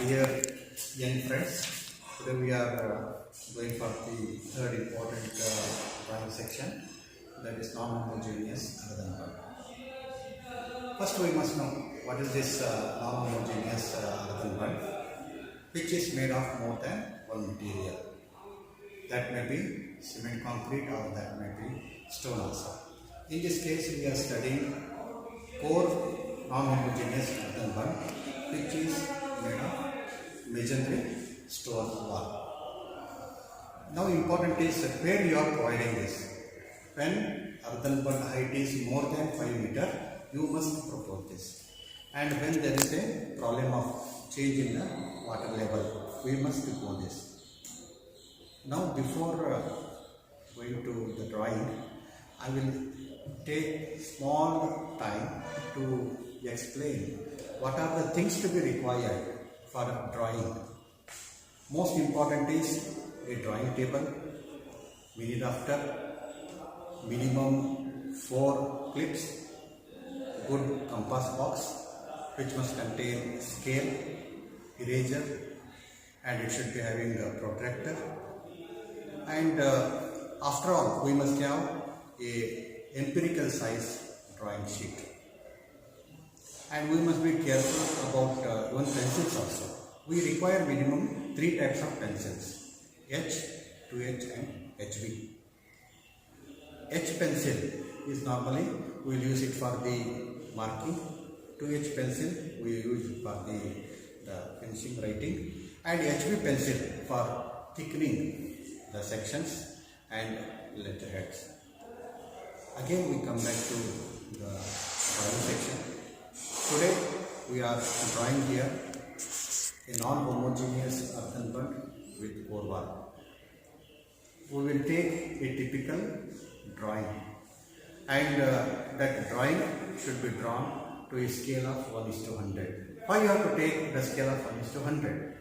dear young friends, today we are going for the third important drawing section, that is non-homogeneous Ardhan. First we must know what is this non-homogeneous Ardhan, which is made of more than one material. That may be cement concrete or that may be stone also. In this case we are studying core non-homogeneous Ardhan, which is made of masonry stone wall. Now important is where you are providing this. When earthen bund height is more than 5 meter, you must propose this. And when there is a problem of change in the water level, we must go this. Now before going to the drawing, I will take small time to explain what are the things to be required for drawing. Most important is a drawing table, mini drafter, minimum 4 clips, good compass box which must contain scale, eraser, and it should be having a protractor. And after all, we must have a empirical size drawing sheet. And we must be careful about one pencils also. We require minimum 3 types of pencils, H, 2H and HB. H pencil is normally we will use it for the marking, 2H pencil we use it for the finishing writing, and HB pencil for thickening the sections and letterheads. Again we come back to the drawing section. Today we are drawing here a non-homogeneous earthen bund with core wall. We will take a typical drawing, and that drawing should be drawn to a scale of 1:100. Why you have to take the scale of 1:100?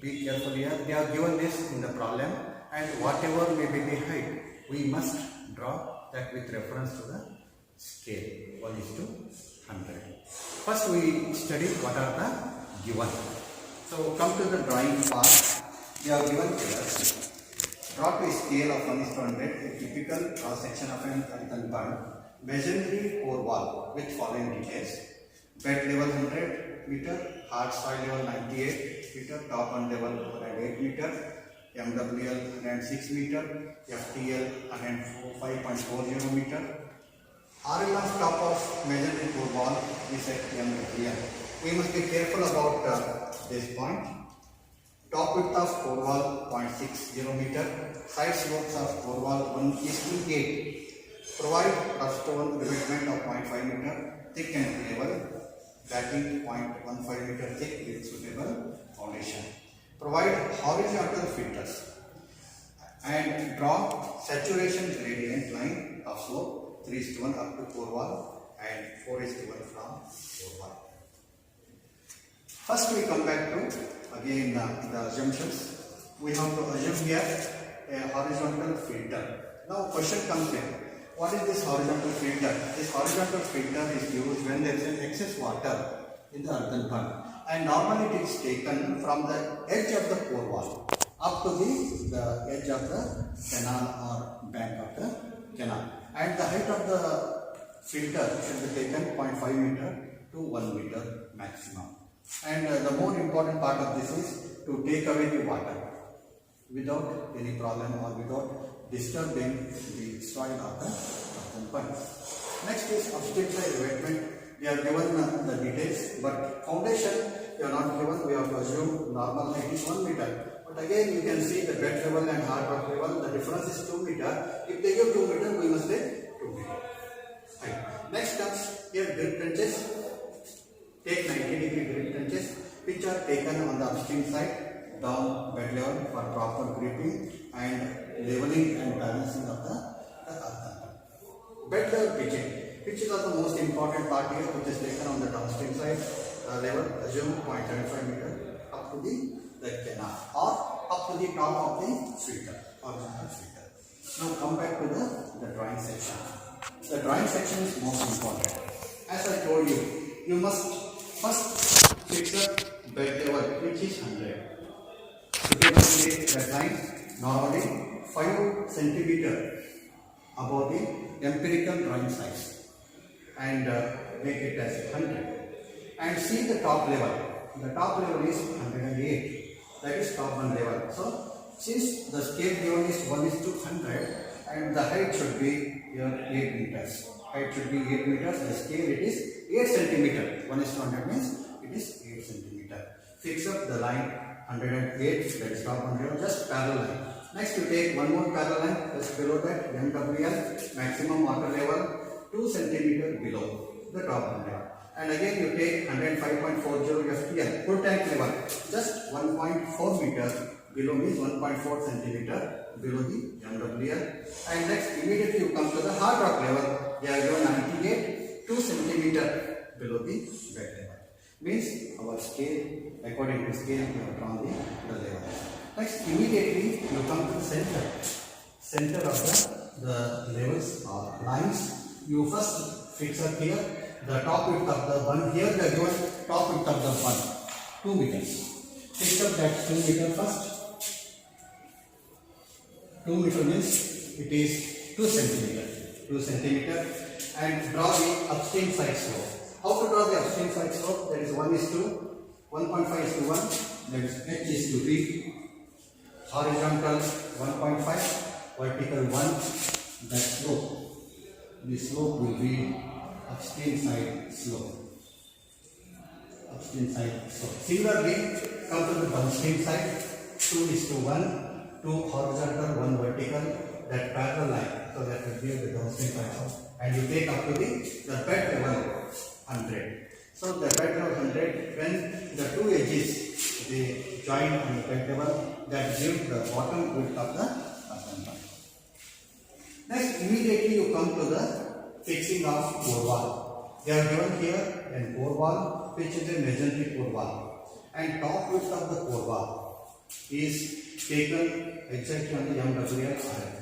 Be careful here. They are given this in the problem, and whatever may be the height, we must draw that with reference to the scale 1:100. First we study what are the given. So come to the drawing part. They are given here. Draw to a scale of 1:100 a typical cross section of an earthen bund, masonry core wall with following details: bed level 100 meter, hard soil level 98 meter, top and level 108 meter, MWL 106 meter, FTL 105.40 meter. RMS top of masonry core wall is at MWL. We must be careful about this point. Top width of core wall 0.60 meter, side slopes of core wall 1:8. Provide rough stone revetment of 0.5 meter, thick and level, backing 0.15 meter thick with suitable foundation. Provide horizontal filters and draw saturation gradient line of slope 3:1 up to core wall and 4:1 from core wall. First we come back to again the assumptions. We have to assume here a horizontal filter. Now question comes here. What is this horizontal filter? This horizontal filter is used when there is an excess water in the earthen bund, and normally it is taken from the edge of the core wall up to the edge of the canal or bank of the canal, and the height of the filter should be taken 0.5 meter to 1 meter maximum. And the more important part of this is to take away the water without any problem or without disturbing the soil of the earthen bund. Next is upstream side revetment. They are given the details, but foundation they are not given. We have to assume normal height is 1 meter. But again you can see the bed level and hard rock level, the difference is 2 meter. If they give 2 meter, we must take 2 meter. Right. Next comes here grip trenches. Take 90-degree grip trenches which are taken on the upstream side down bed level for proper gripping and leveling and balancing of the earthen bund. Bed level pitching, which is also the most important part here, which is taken on the downstream side level, assume 0.75 meter up to the canal or up to the top of the filter, horizontal filter. Now come back to the drawing section. The drawing section is most important. As I told you, you must first fix the bed level, which is 100. You can create that line normally 5 centimeter above the empirical drawing size and make it as 100. And see the top level. The top level is 108. That is top one level. So since the scale given is 1:100 and the height should be here 8 meters. Height should be 8 meters. The scale it is 8 centimeter. 1:100 means it is 8 centimeter. Fix up the line 108. That is top one level. Just parallel line. Next you take one more parallel line. Just below that MWL maximum water level 2 centimeter below the top one level. And again you take 105.40 FPL full tank level. Just 1.4 meter below means 1.4 centimeter below the MWL. And next immediately you come to the hard rock level. They are given 98 2 centimeter below the bed level. Means our scale, according to scale we have drawn the level. Next immediately you come to the center of the levels or lines. You first fix up here the top width of the one. Here they are given top width of the one 2 meters. Fix up that 2 meter first. 2 meter means it is 2 centimeter. 2 centimeter and draw the upstream side slope. How to draw the upstream side slope? That is 1:1.5:1. That is H is to B. Horizontal 1.5, vertical 1. That slope. The slope will be upstream side slope. Upstream side slope. Similarly, come to the downstream side. 2:1. 2 horizontal, 1 vertical, that parallel line. So that will be the downstream side. And you take up to the bed level 100. So the bed level 100, when the two edges they join on the bed level, that gives the bottom width of the bottom line. Next, immediately you come to the fixing of core wall. They are given here a core wall, which is a masonry core wall, and top width of the core wall is taken exactly on the MWL RF.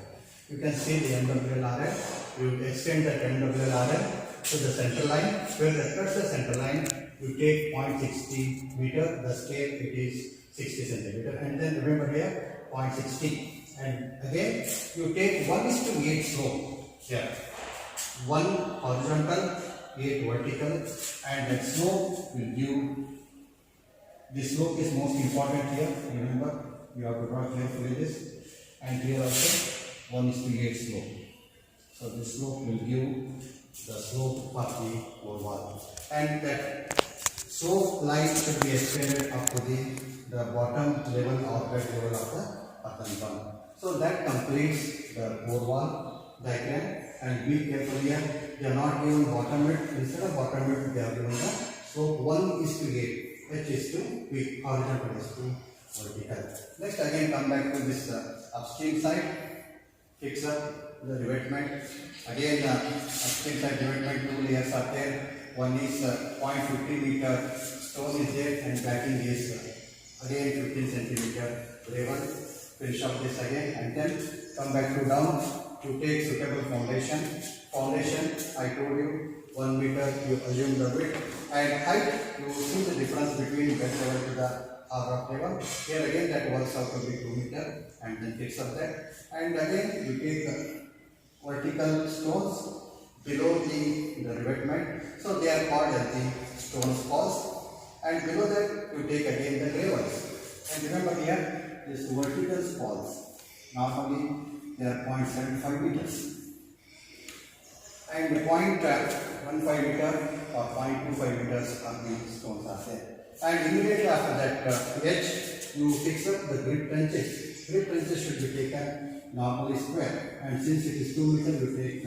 You can see the MWL RF. You extend that MWL RF to the center line. Where that cuts the center line, you take 0.60 meter. The scale it is 60 centimeter, and then remember here 0.60. And again you take 1:8 slope here. 1 horizontal, 8 vertical, and that slope will give. The slope is most important here. Remember, you have to draw carefully this, and here also 1:8 slope. So this slope will give the slope of the core wall, and that slope line should be extended up to the bottom level or bed level of the earthen bun. So that completes the core wall diagram. And be careful here, they are not given bottom width. Instead of bottom width, they are given the slope 1:8. H is to B, horizontal is to vertical. Next again come back to this upstream side. Fix up the revetment. Again upstream side revetment 2 layers are there. One is 0.50 meter stone is there, and backing is again 15 centimeter level. Finish up this again and then come back to down to take suitable foundation. Foundation I told you 1 meter you assume the width, and height you see the difference between bed level to the rock level. Here again that works out to be 2 meter, and then fix up that. And again you take the vertical stones below the revetment. So they are called as the stone walls, and below that you take again the gravels. And remember here this vertical walls normally they are 0.75 meters. And 0.15 meter or 0.25 meters of the stones are there. And immediately after that edge, you fix up the grid trenches. Grid trenches should be taken normally square. And since it is 2 meters, you take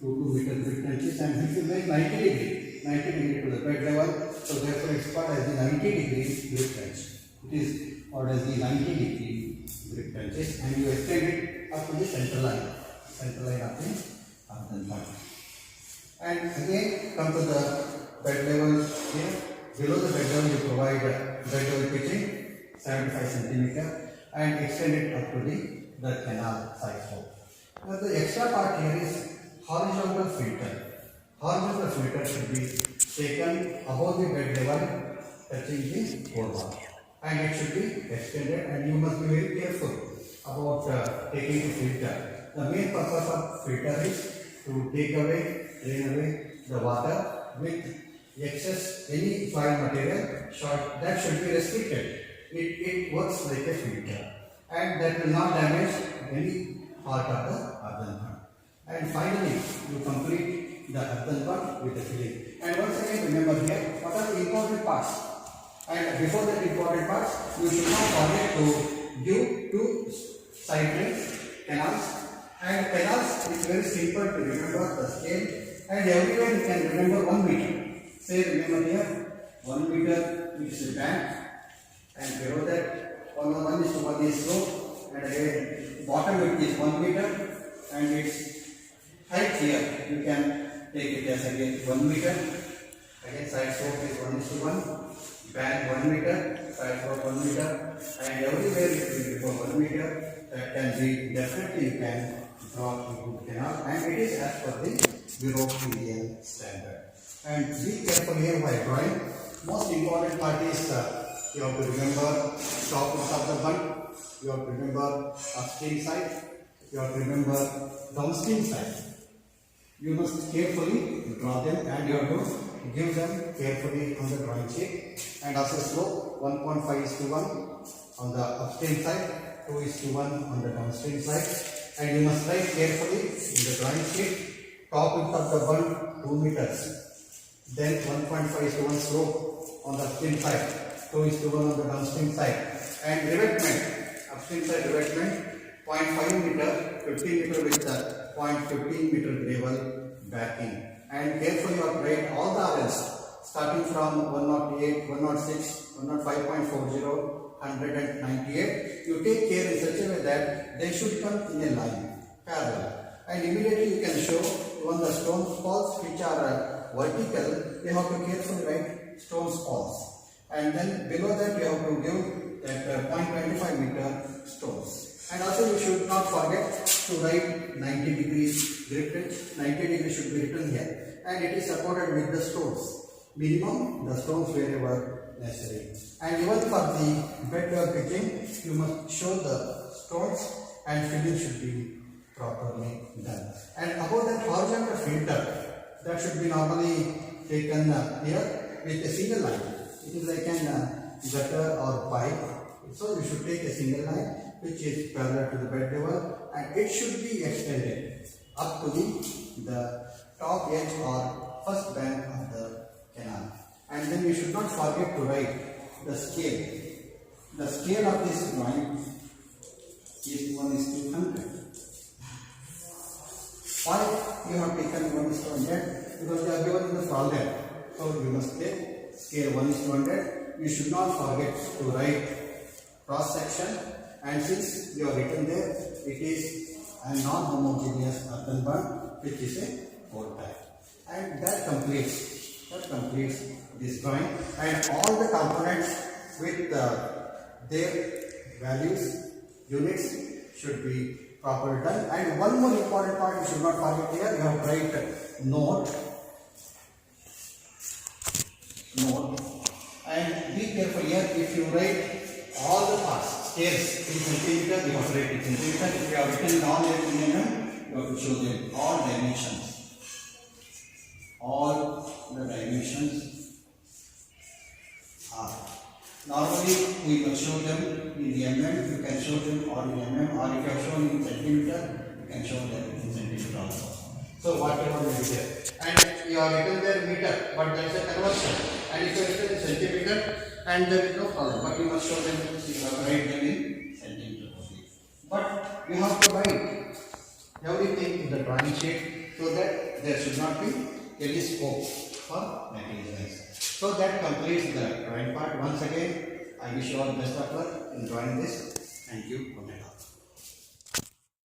2 meter grid trenches, and if you make 90 degree to the bed level, so therefore it is called as the 90 degree grid trench. It is called as the 90 degree grid trenches, and you extend it up to the center line of the earthen bun. And again come to the bed level here. Below the bed level you provide bed level pitching 75 centimeter and extend it up to the canal side slope. Now the extra part here is horizontal filter. Horizontal filter should be taken above the bed level touching the pole bar. And it should be extended, and you must be very careful about taking the filter. The main purpose of filter is to take away, drain away the water with excess any soil material that should be restricted. It works like a filter, and that will not damage any part of the earthen pan. And finally, you complete the earthen pan with the filling. And once again, remember here what are the important parts. And before that important parts, you should not forget to give two side drains, canals. And canals is very simple to remember the scale, and everywhere you can remember 1 meter. Say remember here 1 meter is a bank, and below that 1:1 is slope, and again bottom it is 1 meter, and its height here you can take it as again 1 meter. Again side slope is 1:1. Bank 1 meter, side slope 1 meter, and everywhere it will be for 1 meter. That can be definitely you can draw a good canal, and it is as per the European standard. And be careful here while drawing. Most important part is you have to remember top of the bund, you have to remember upstream side, you have to remember downstream side. You must carefully draw them, and you have to give them carefully on the drawing sheet. And also slope 1.5:1 on the upstream side, 2:1 on the downstream side. And you must write carefully in the drawing sheet top width of the bund 2 meters. Then 1.5:1 slope on the upstream side, 2:1 on the downstream side. And revetment, upstream side revetment 0.5 meter, 15 meter with the 0.15 meter gravel backing. And carefully you write all the RLs starting from 108, 106, 105.40, 198. You take care in such a way that they should come in a line, parallel. And immediately you can show when the stone falls which are vertical, you have to carefully write stone falls. And then below that you have to give that 0.25 meter stones. And also you should not forget to write 90 degrees grip pitch. 90 degrees should be written here, and it is supported with the stones. Minimum the stones wherever necessary. And even for the bed pitching, you must show the stones, and filling should be properly done. And about that horizontal filter, that should be normally taken here with a single line. It is like an gutter or pipe. So you should take a single line which is parallel to the bed level, and it should be extended up to the top edge or first bank of the canal. And then you should not forget to write the scale. The scale of this line is 1:100. Why you have taken 1:100? Because they are given in the problem. So you must take scale 1:100. You should not forget to write cross section. And since you have written there, it is a non-homogeneous earthen bund, which is a pole type. And that completes this drawing. And all the components with their values, units should be properly done. And one more important part you should not forget here, you have to write note. And be careful here, if you write all the parts, scales in centimeter, you have to write it in centimeter. If you have written down in mm, you have to show them all dimensions. All the dimensions are. Normally, we will show them in the mm, you can show them all in mm, or if you have shown in centimeter, you can show them in centimeter also. So, whatever will be there. And you have written there meter, but there is a conversion. And if you have written in centimeter, and there is no problem, but you must show them, you have to write them in centimeter only. But you have to write everything in the drawing sheet so that there should not be any scope for negligence. So that completes the drawing part. Once again, I wish you all best of luck in drawing this. Thank you.